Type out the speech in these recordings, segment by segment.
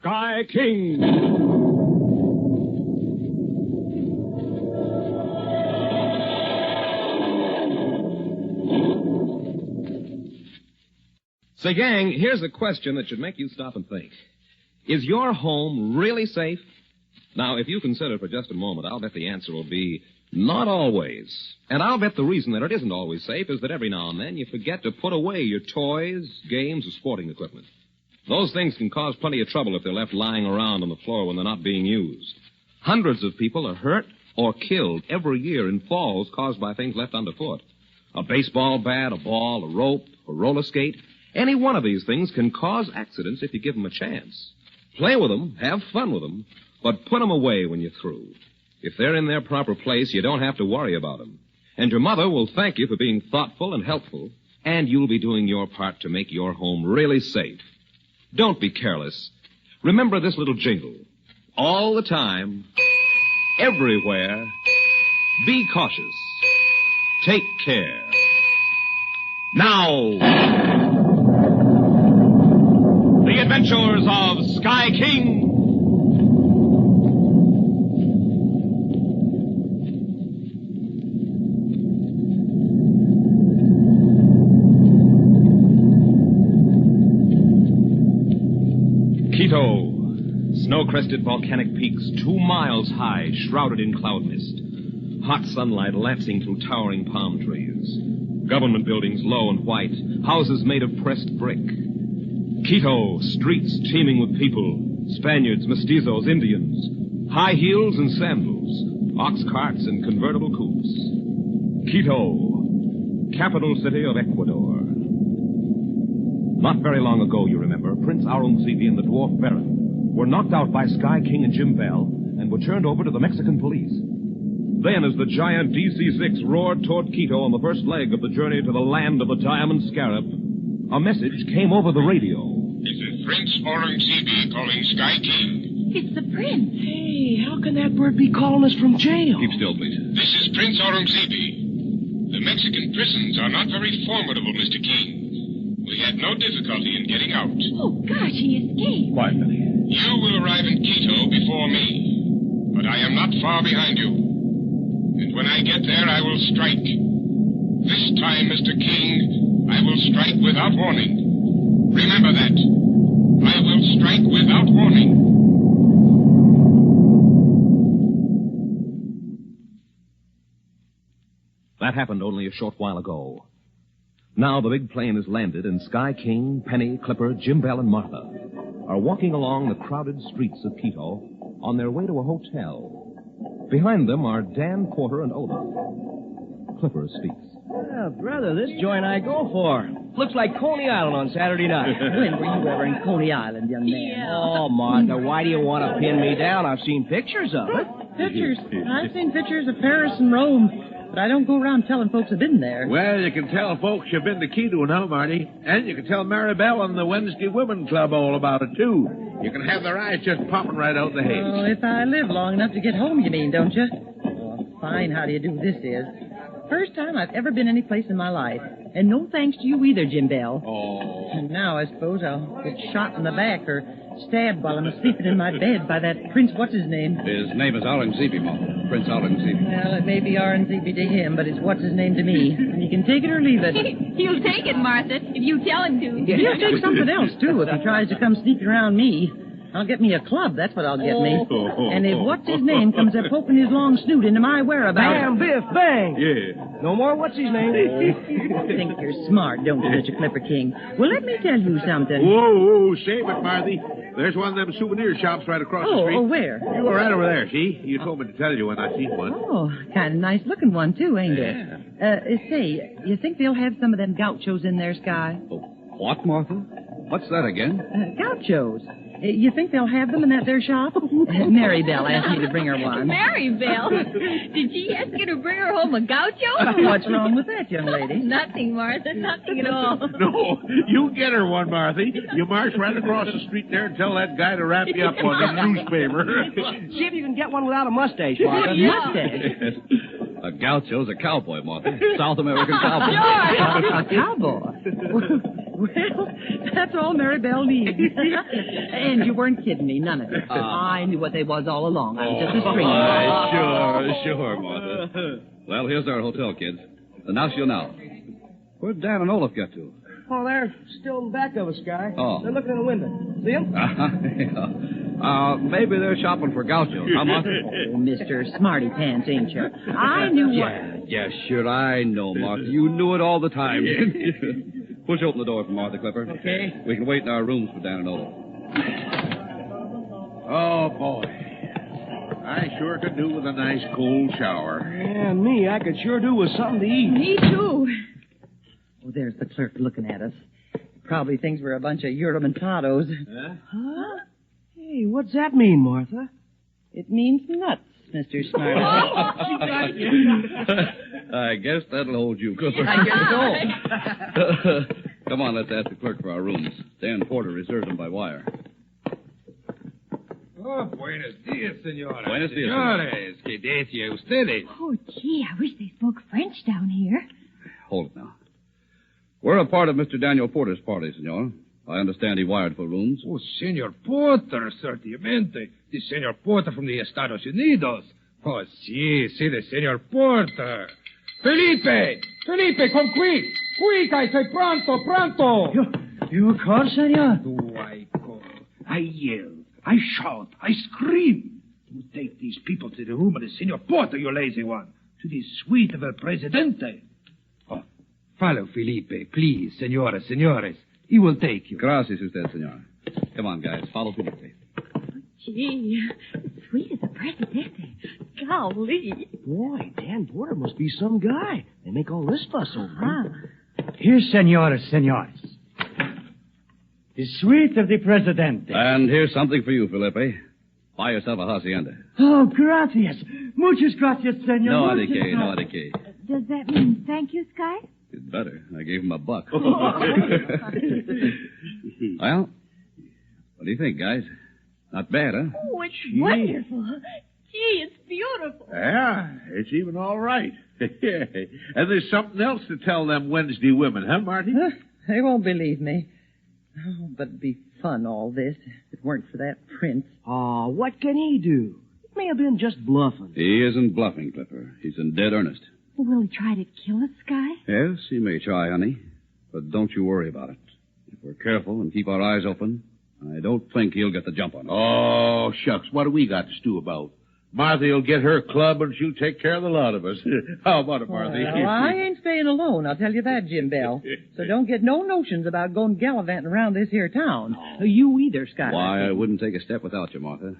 Sky King. Say, gang, here's a question that should make you stop and think. Is your home really safe? Now, if you consider for just a moment, I'll bet the answer will be not always. And I'll bet the reason that it isn't always safe is that every now and then you forget to put away your toys, games, or sporting equipment. Those things can cause plenty of trouble if they're left lying around on the floor when they're not being used. Hundreds of people are hurt or killed every year in falls caused by things left underfoot. A baseball bat, a ball, a rope, a roller skate. Any one of these things can cause accidents if you give them a chance. Play with them, have fun with them, but put them away when you're through. If they're in their proper place, you don't have to worry about them. And your mother will thank you for being thoughtful and helpful, and you'll be doing your part to make your home really safe. Don't be careless. Remember this little jingle. All the time, everywhere, be cautious. Take care. Now... The Adventures of Sky King. Quito. Snow-crested volcanic peaks 2 miles high, shrouded in cloud mist. Hot sunlight lancing through towering palm trees. Government buildings low and white. Houses made of pressed brick. Quito, streets teeming with people, Spaniards, mestizos, Indians, high heels and sandals, ox carts and convertible coupes. Quito, capital city of Ecuador. Not very long ago, you remember, Prince Aurungzebe and the dwarf Baron were knocked out by Sky King and Jim Bell and were turned over to the Mexican police. Then, as the giant DC-6 roared toward Quito on the first leg of the journey to the land of the Diamond Scarab, a message came over the radio. This is Prince Aurungzebe calling Sky King. It's the prince. Hey, how can that bird be calling us from jail? Keep still, please. This is Prince Aurungzebe. The Mexican prisons are not very formidable, Mr. King. We had no difficulty in getting out. Oh, gosh, he escaped. Quiet, Minnie. You will arrive in Quito before me, but I am not far behind you. And when I get there, I will strike. This time, Mr. King, I will strike without warning. Remember that. I will strike without warning. That happened only a short while ago. Now the big plane has landed, and Sky King, Penny, Clipper, Jim Bell, and Martha are walking along the crowded streets of Quito on their way to a hotel. Behind them are Dan, Porter, and Oda. Clipper speaks. Yeah, brother, this joint I go for. Looks like Coney Island on Saturday night. When were you ever in Coney Island, young man? Yeah. Oh, Martha, why do you want to pin me down? I've seen pictures of it. Pictures. I've seen pictures of Paris and Rome, but I don't go around telling folks I've been there. Well, you can tell folks you've been to Quito now, Marty. And you can tell Maribel and the Wednesday Women Club all about it, too. You can have their eyes just popping right out the head. Oh, if I live long enough to get home, you mean, don't you? Oh, fine how do you do this is. First time I've ever been any place in my life. And no thanks to you either, Jim Bell. Oh. And now I suppose I'll get shot in the back or stabbed while I'm sleeping in my bed by that Prince what's-his-name. His name is Aurungzebe, Mom. Prince Aurungzebe. Well, it may be Aurungzebe to him, but it's what's-his-name to me. And you can take it or leave it. He'll take it, Martha, if you tell him to. He'll take something else, too, if he tries to come sneaking around me. I'll get me a club, that's what I'll get me. And if what's-his-name comes up poking his long snoot into my whereabouts... Bam, biff, bang. Yeah. No more what's-his-name. You think you're smart, don't you, Mr. Clipper King? Well, let me tell you something. Whoa, save it, Marthy. There's one of them souvenir shops right across the street. Oh, where? You were right over there, see? You told me to tell you when I seen one. Oh, kind of nice-looking one, too, ain't it? Say, you think they'll have some of them gauchos in there, Sky? Oh, what, Martha? What's that again? Gauchos. You think they'll have them in that there shop? Mary Bell asked me to bring her one. Mary Bell? Did she ask you to bring her home a gaucho? What's wrong with that, young lady? Nothing, Martha. Nothing at all. No, you get her one, Marthy. You march right across the street there and tell that guy to wrap you up on the newspaper. See if you can get one without a mustache, Martha. Mustache? A gaucho's a cowboy, Martha. South American cowboy. A cowboy? Well, that's all Maribel needs. And you weren't kidding me, none of it. I knew what they was all along. I was just a string. Sure, Martha. Well, here's our hotel, kids. And now she'll know. Where'd Dan and Olaf get to? Oh, they're still in back of us, Guy. Oh. They're looking in the window. See them? Maybe they're shopping for gauchos. Huh, Martha? Oh, Mr. Smarty Pants, ain't you? I knew what... Yeah, sure, I know, Martha. You knew it all the time, didn't you? Push open the door for Martha, Clipper. Okay. We can wait in our rooms for Dan and Olaf. Oh, boy. I sure could do with a nice cold shower. Yeah, me, I could sure do with something to eat. Me too. Oh, there's the clerk looking at us. Probably thinks we're a bunch of Euromentados. Huh? Hey, what's that mean, Martha? It means nuts, Mr. Smarty. I guess that'll hold you, Clipper. I guess so. Come on, let's ask the clerk for our rooms. Dan Porter reserved them by wire. Oh, buenos dias, senora. Buenos dias, Señores, que decía ustedes? Oh, gee, I wish they spoke French down here. Hold it now. We're a part of Mr. Daniel Porter's party, senor. I understand he wired for rooms. Oh, Senor Porter, certamente. The Senor Porter from the Estados Unidos. Oh, sí, the Senor Porter. Felipe, come quick. Quick, I say pronto. You call, senor? Do I call? I yell. I shout. I scream. You take these people to the room of the Senor Porter, you lazy one. To the suite of El Presidente. Oh, follow Felipe, please, senores. He will take you. Gracias usted, senor. Come on, guys. Follow Felipe. Gee, sweet as a Presidente. Golly. Boy, Dan Porter must be some guy. They make all this fuss over him. Here, senores. The suite of the Presidente. And here's something for you, Felipe. Buy yourself a hacienda. Oh, gracias. Muchas gracias, senor. No Muchas ADK. Does that mean thank you, Sky? It's better. I gave him $1. Well, what do you think, guys? Not bad, huh? Oh, it's wonderful. Gee, it's beautiful. Yeah, it's even all right. And there's something else to tell them Wednesday women, huh, Marty? They won't believe me. Oh, but it'd be fun, all this, if it weren't for that prince. Oh, what can he do? He may have been just bluffing. He isn't bluffing, Clipper. He's in dead earnest. Will he try to kill us, Sky? Yes, he may try, honey. But don't you worry about it. If we're careful and keep our eyes open, I don't think he'll get the jump on us. Oh, shucks. What do we got to stew about? Martha will get her club and she'll take care of the lot of us. How about it, Martha? Well, I ain't staying alone, I'll tell you that, Jim Bell. So don't get no notions about going gallivanting around this here town. You either, Schuyler. Why, I wouldn't take a step without you, Martha.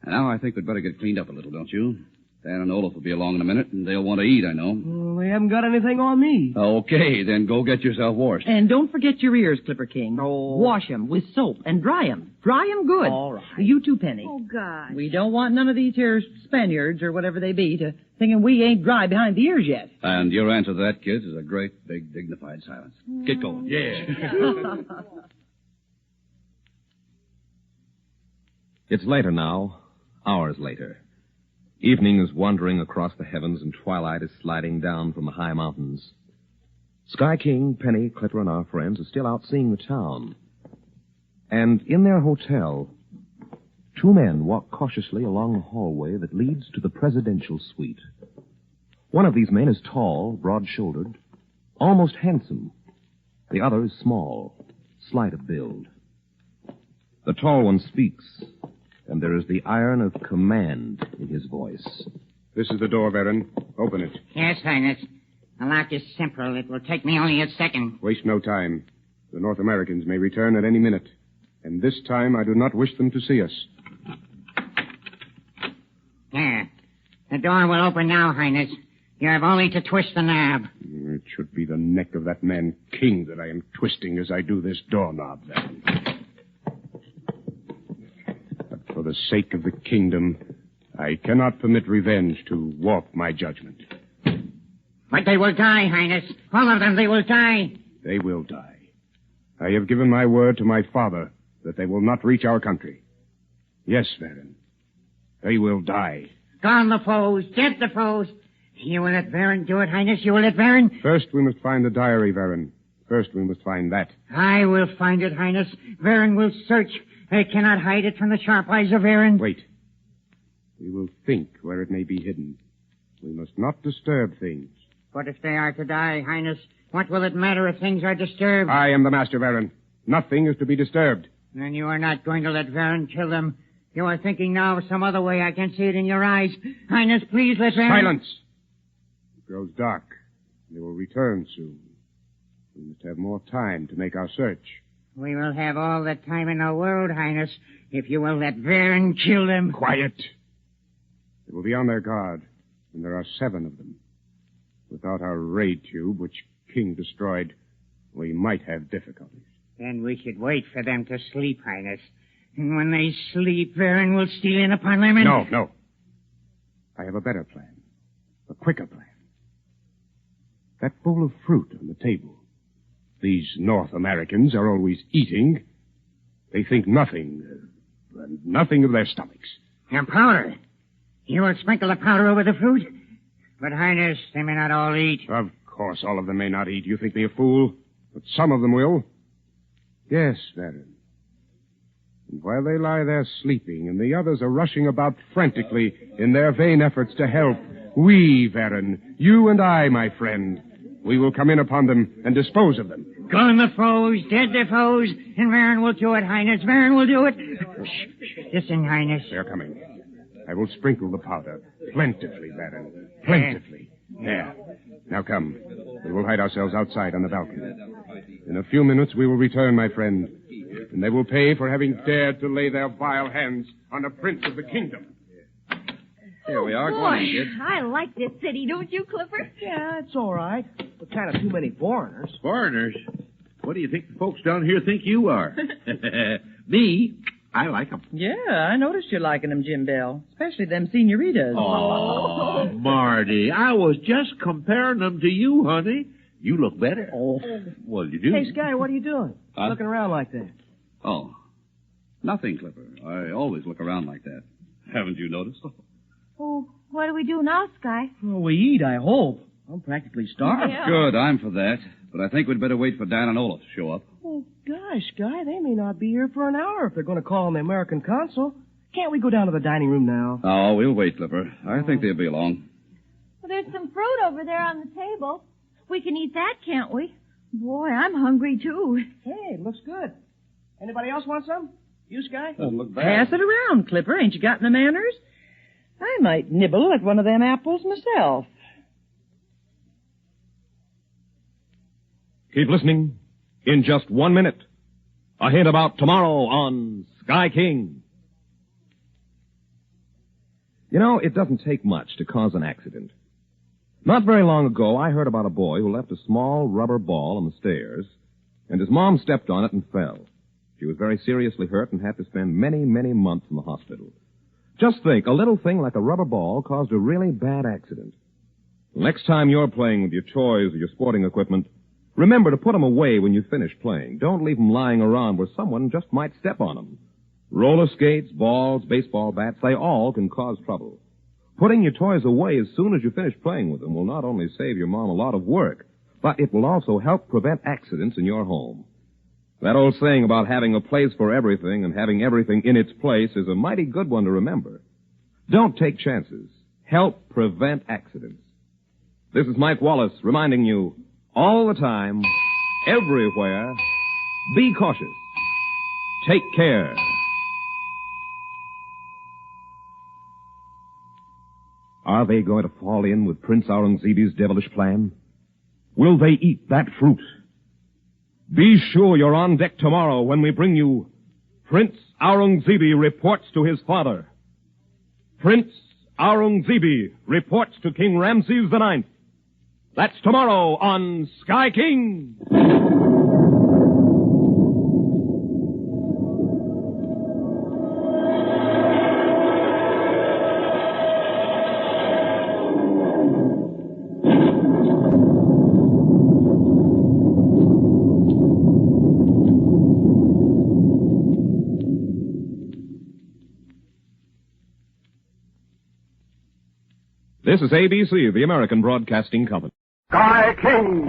Now I think we'd better get cleaned up a little, don't you? Dan and Olaf will be along in a minute, and they'll want to eat, I know. Well, they haven't got anything on me. Okay, then go get yourself washed. And don't forget your ears, Clipper King. Oh. Wash 'em with soap and dry 'em. Dry 'em good. All right. You too, Penny. Oh, gosh. We don't want none of these here Spaniards or whatever they be to thinking we ain't dry behind the ears yet. And your answer to that, kids, is a great, big, dignified silence. Get going. Yeah. It's later now, hours later. Evening is wandering across the heavens and twilight is sliding down from the high mountains. Sky King, Penny, Clipper, and our friends are still out seeing the town. And in their hotel, two men walk cautiously along the hallway that leads to the presidential suite. One of these men is tall, broad-shouldered, almost handsome. The other is small, slight of build. The tall one speaks, and there is the iron of command in his voice. This is the door, Baron. Open it. Yes, Highness. The lock is simple. It will take me only a second. Waste no time. The North Americans may return at any minute. And this time I do not wish them to see us. There. The door will open now, Highness. You have only to twist the knob. It should be the neck of that man King that I am twisting as I do this doorknob, Baron. But for the sake of the kingdom, I cannot permit revenge to warp my judgment. But they will die, Highness. All of them, they will die. They will die. I have given my word to my father that they will not reach our country. Yes, Baron. They will die. Gone the foes. Dead the foes. You will let Baron do it, Highness. You will let Baron. First, we must find the diary, Baron. First, we must find that. I will find it, Highness. Varen will search. I cannot hide it from the sharp eyes of Varen. Wait. We will think where it may be hidden. We must not disturb things. But if they are to die, Highness, what will it matter if things are disturbed? I am the master, Varen. Nothing is to be disturbed. Then you are not going to let Varen kill them. You are thinking now of some other way. I can see it in your eyes. Highness, please let Varen... Silence! It grows dark. They will return soon. We must have more time to make our search. We will have all the time in the world, Highness, if you will let Varen kill them. Quiet. They will be on their guard, and there are 7 of them. Without our raid tube, which King destroyed, we might have difficulties. Then we should wait for them to sleep, Highness. And when they sleep, Varen will steal in upon them and... No. I have a better plan. A quicker plan. That bowl of fruit on the table. These North Americans are always eating. They think nothing of their stomachs. And powder. You will sprinkle the powder over the fruit? But, Highness, they may not all eat. Of course, all of them may not eat. You think me a fool? But some of them will. Yes, Varen. And while they lie there sleeping and the others are rushing about frantically in their vain efforts to help, we, Varen, you and I, my friend, we will come in upon them and dispose of them. Gone the foes, dead the foes, and Varen will do it, Highness. Varen will do it. Shh. Listen, Highness. They're coming. I will sprinkle the powder. Plentifully, Varen. Plentifully. There. Now come. We will hide ourselves outside on the balcony. In a few minutes we will return, my friend. And they will pay for having dared to lay their vile hands on a prince of the kingdom. Here we are. Boy, Go on, kid. I like this city, don't you, Clipper? Yeah, it's all right. But kind of too many foreigners. Foreigners? What do you think the folks down here think you are? Me? I like them. Yeah, I noticed you're liking them, Jim Bell. Especially them senoritas. Oh, Marty, I was just comparing them to you, honey. You look better. Oh. Well, you do. Hey, Sky, what are you doing? Looking around like that. Oh. Nothing, Clipper. I always look around like that. Haven't you noticed? Oh, what do we do now, Sky? Well, we eat, I hope. I'm practically starved. Yeah. Good, I'm for that. But I think we'd better wait for Dan and Olaf to show up. Oh, gosh, Sky, they may not be here for an hour if they're going to call on the American consul. Can't we go down to the dining room now? Oh, we'll wait, Clipper. I think they'll be along. Well, there's some fruit over there on the table. We can eat that, can't we? Boy, I'm hungry, too. Hey, looks good. Anybody else want some? You, Sky? Doesn't look bad. Pass it around, Clipper. Ain't you got the manners? I might nibble at one of them apples myself. Keep listening. In just 1 minute, a hint about tomorrow on Sky King. You know, it doesn't take much to cause an accident. Not very long ago, I heard about a boy who left a small rubber ball on the stairs, and his mom stepped on it and fell. She was very seriously hurt and had to spend many, many months in the hospital. Just think, a little thing like a rubber ball caused a really bad accident. Next time you're playing with your toys or your sporting equipment, remember to put them away when you finish playing. Don't leave them lying around where someone just might step on them. Roller skates, balls, baseball bats, they all can cause trouble. Putting your toys away as soon as you finish playing with them will not only save your mom a lot of work, but it will also help prevent accidents in your home. That old saying about having a place for everything and having everything in its place is a mighty good one to remember. Don't take chances. Help prevent accidents. This is Mike Wallace reminding you, all the time, everywhere, be cautious. Take care. Are they going to fall in with Prince Aurungzebe's devilish plan? Will they eat that fruit? Be sure you're on deck tomorrow when we bring you Prince Aurungzebe reports to his father. Prince Aurungzebe reports to King Ramses IX. That's tomorrow on Sky King. This is ABC, the American Broadcasting Company. Sky King.